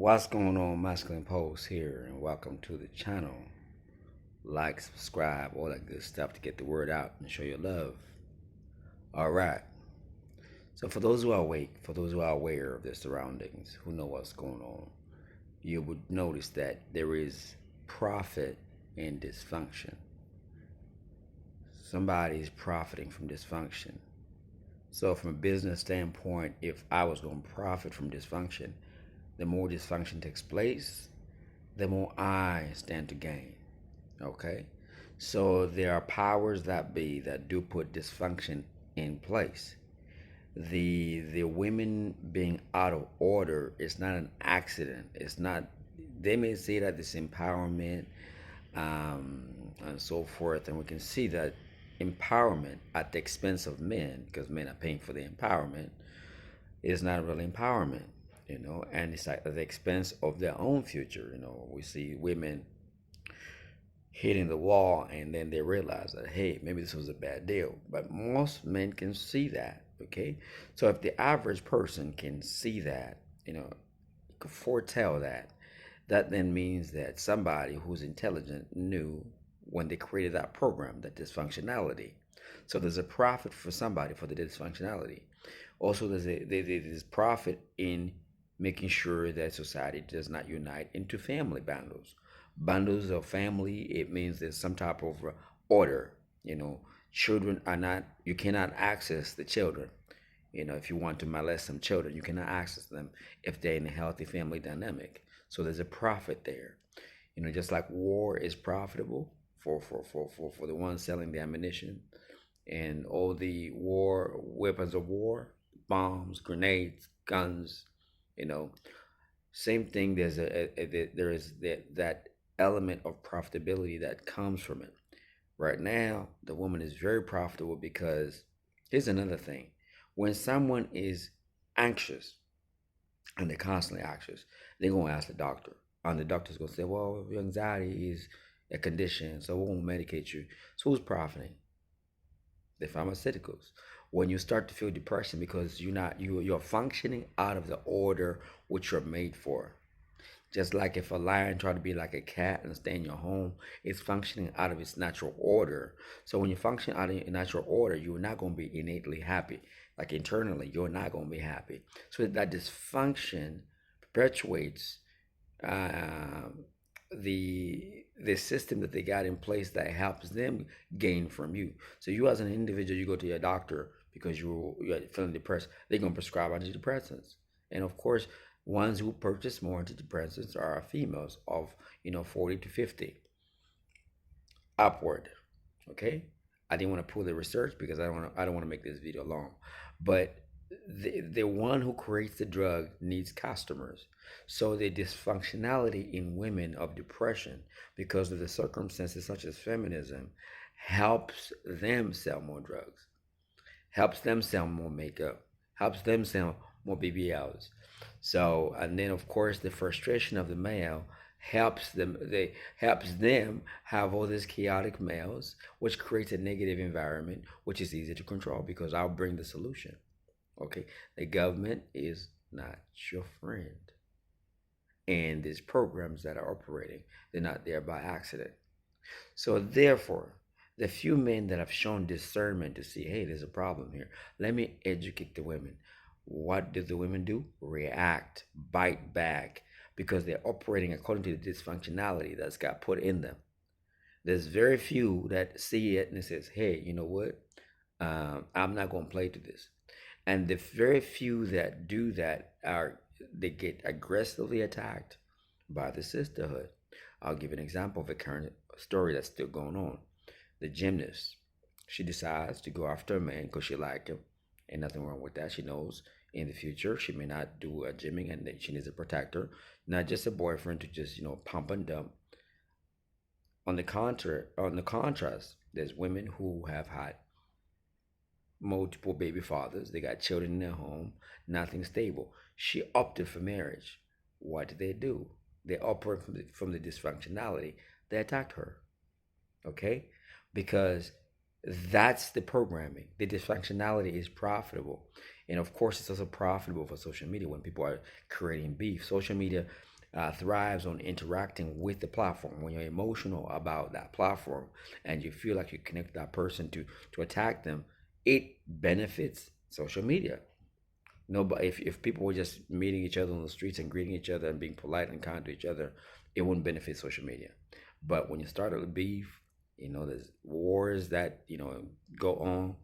What's going on, Masculine Post here, and welcome to the channel. Like, subscribe, all that good stuff to get the word out and show your love. All right. So, for those who are awake, for those who are aware of their surroundings, who know what's going on, you would notice that there is profit in dysfunction. Somebody is profiting from dysfunction. So, from a business standpoint, if I was going to profit from dysfunction, the more dysfunction takes place, the more I stand to gain. Okay? So there are powers that be that do put dysfunction in place. The women being out of order is not an accident. It's not, they may say that it's empowerment, and so forth, and we can see that empowerment at the expense of men, because men are paying for the empowerment, is not really empowerment, and it's at the expense of their own future. We see women hitting the wall and then they realize that, hey, maybe this was a bad deal. But most men can see that. Okay, so if the average person can see that, can foretell that, that then means that somebody who's intelligent knew when they created that program, that dysfunctionality. So there's a profit for somebody for the dysfunctionality. Also, there's profit in making sure that society does not unite into family bundles of family. It means there's some type of order. Children are not, you cannot access the children. If you want to molest some children, you cannot access them if they're in a healthy family dynamic. So there's a profit there. Just like war is profitable for the ones selling the ammunition and all the war weapons of war, bombs, grenades, guns, you know. Same thing. There is that element of profitability that comes from it. Right now, the woman is very profitable because here's another thing. When someone is anxious and they're constantly anxious, they're going to ask the doctor. And the doctor's going to say, well, your anxiety is a condition, so we won't medicate you. So who's profiting? The pharmaceuticals. When you start to feel depression because you're functioning out of the order which you're made for. Just like if a lion try to be like a cat and stay in your home, it's functioning out of its natural order. So when you function out of your natural order, you're not going to be innately happy. Like internally, you're not going to be happy. So that dysfunction perpetuates the system that they got in place that helps them gain from you. So you as an individual, you go to your doctor because you're feeling depressed. They're going to prescribe antidepressants, and of course, ones who purchase more antidepressants are females of 40 to 50 upward. Okay, I didn't want to pull the research because I don't want to make this video long, but the one who creates the drug needs customers. So the dysfunctionality in women of depression because of the circumstances such as feminism helps them sell more drugs, helps them sell more makeup, helps them sell more BBLs. So, and then of course the frustration of the male helps them have all these chaotic males, which creates a negative environment, which is easy to control because I'll bring the solution. Okay, the government is not your friend, and these programs that are operating, they're not there by accident. So therefore, the few men that have shown discernment to see, hey, there's a problem here, let me educate the women. What do the women do? React, bite back, because they're operating according to the dysfunctionality that's got put in them. There's very few that see it and it says, hey, you know what? I'm not going to play to this. And the very few that do that they get aggressively attacked by the sisterhood. I'll give an example of a current story that's still going on. The gymnast, she decides to go after a man because she liked him, and nothing wrong with that. She knows in the future she may not do a gymming and that she needs a protector, not just a boyfriend to just pump and dump. On the contrast, there's women who have had multiple baby fathers. They got children in their home, nothing stable. She opted for marriage. What did they do? They operate from the dysfunctionality. They attacked her. Okay? Because that's the programming. The dysfunctionality is profitable. And of course, it's also profitable for social media when people are creating beef. Social media thrives on interacting with the platform. When you're emotional about that platform and you feel like you connect that person to attack them, it benefits social media. No, but if people were just meeting each other on the streets and greeting each other and being polite and kind to each other, it wouldn't benefit social media. But when you start a beef, there's wars that go on.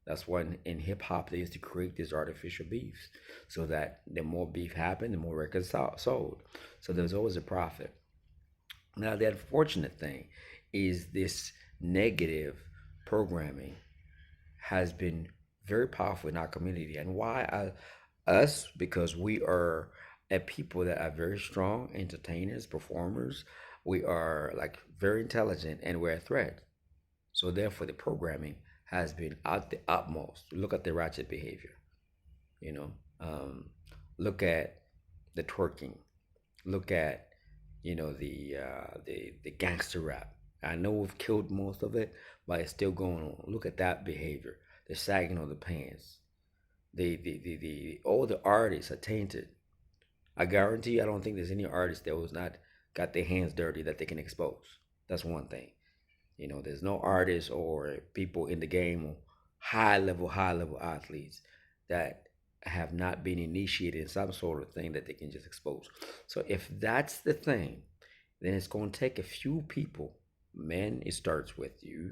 That's why in hip hop they used to create these artificial beefs, so that the more beef happened, the more records sold. So there's always a profit. Now the unfortunate thing is this negative programming has been very powerful in our community. And us? Because we are a people that are very strong entertainers, performers. We are like very intelligent and we're a threat. So therefore, the programming has been at the utmost. Look at the ratchet behavior. You know, um, look at the twerking. Look at the gangster rap. I know we've killed most of it, but it's still going on. Look at that behavior. The sagging of the pants. The all the artists are tainted. I guarantee I don't think there's any artist that was not got their hands dirty that they can expose. That's one thing. There's no artists or people in the game or high level athletes that have not been initiated in some sort of thing that they can just expose. So if that's the thing, then it's going to take a few people, men, it starts with you,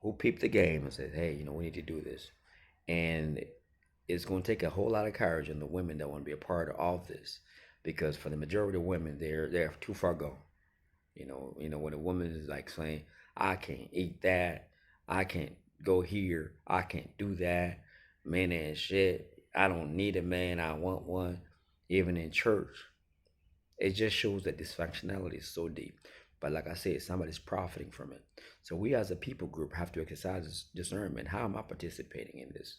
who peep the game and says, hey, we need to do this. And it's going to take a whole lot of courage in the women that want to be a part of all this, because for the majority of women, they're too far gone. When a woman is like saying, I can't eat that, I can't go here, I can't do that, man and shit, I don't need a man, I want one, even in church. It just shows that dysfunctionality is so deep. But like I said, somebody's profiting from it. So we as a people group have to exercise discernment. How am I participating in this?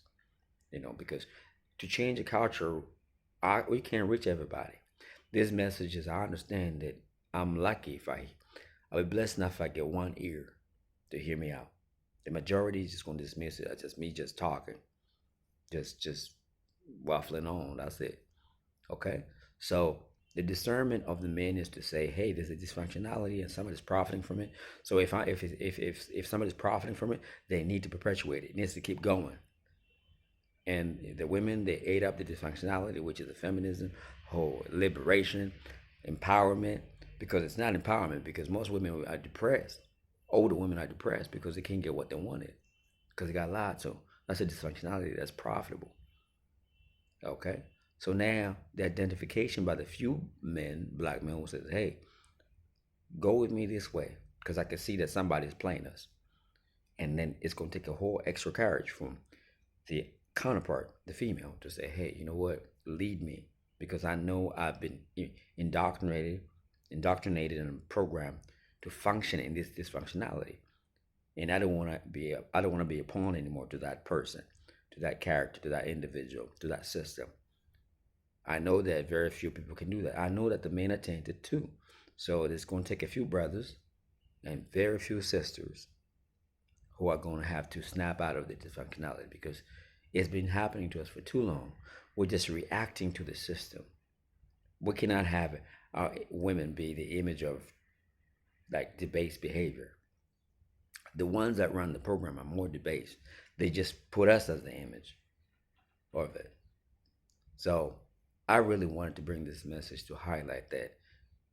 Because to change a culture, we can't reach everybody. This message is, I understand that I'm lucky if I'll be blessed enough if I get one ear to hear me out. The majority is just gonna dismiss it as just me just talking, just waffling on. That's it. Okay. So the discernment of the men is to say, hey, there's a dysfunctionality and somebody's profiting from it. So if somebody's profiting from it, they need to perpetuate it. It needs to keep going. And the women, they ate up the dysfunctionality, which is the feminism, whole liberation, empowerment, because it's not empowerment, because most women are depressed. Older women are depressed because they can't get what they wanted, because they got lied to. That's a dysfunctionality that's profitable. Okay? So now the identification by the few men, black men, who says, hey, go with me this way, because I can see that somebody's playing us. And then it's going to take a whole extra courage from the counterpart, the female, to say, hey, you know what, lead me, because I know I've been indoctrinated and programmed to function in this dysfunctionality, and I don't want to be a pawn anymore to that person, to that character, to that individual, to that system. I know that very few people can do that. I know that the men are tainted too, so it's going to take a few brothers and very few sisters who are going to have to snap out of the dysfunctionality, because it's been happening to us for too long. We're just reacting to the system. We cannot have our women be the image of like debased behavior. The ones that run the program are more debased. They just put us as the image of it. So I really wanted to bring this message to highlight that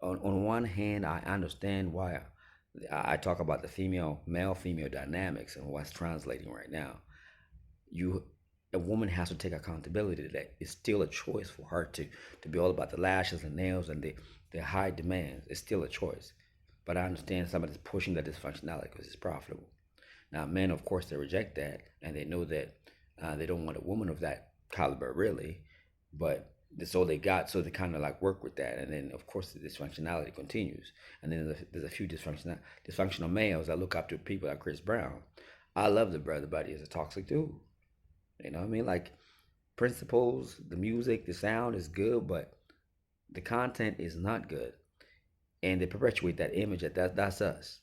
on one hand, I understand why I talk about the male female dynamics and what's translating right now. You A woman has to take accountability that it's still a choice for her to be all about the lashes and nails and the high demands. It's still a choice. But I understand somebody's pushing that dysfunctionality because it's profitable. Now, men, of course, they reject that, and they know that they don't want a woman of that caliber, really. But that's all they got, so they kind of like work with that. And then, of course, the dysfunctionality continues. And then there's a few dysfunctional males that look up to people like Chris Brown. I love the brother, but he's a toxic dude. You know what I mean? Like, principles, the music, the sound is good, but the content is not good. And they perpetuate that image that's us.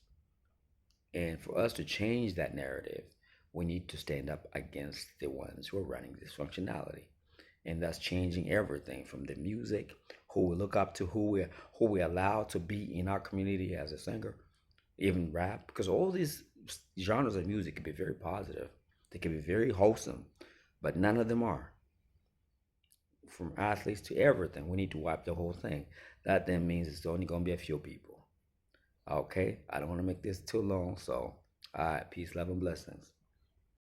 And for us to change that narrative, we need to stand up against the ones who are running dysfunctionality. And that's changing everything from the music, who we look up to, who we allow to be in our community as a singer, even rap, because all these genres of music can be very positive. They can be very wholesome, but none of them are. From athletes to everything, we need to wipe the whole thing. That then means it's only going to be a few people. Okay, I don't want to make this too long, so all right, peace, love, and blessings.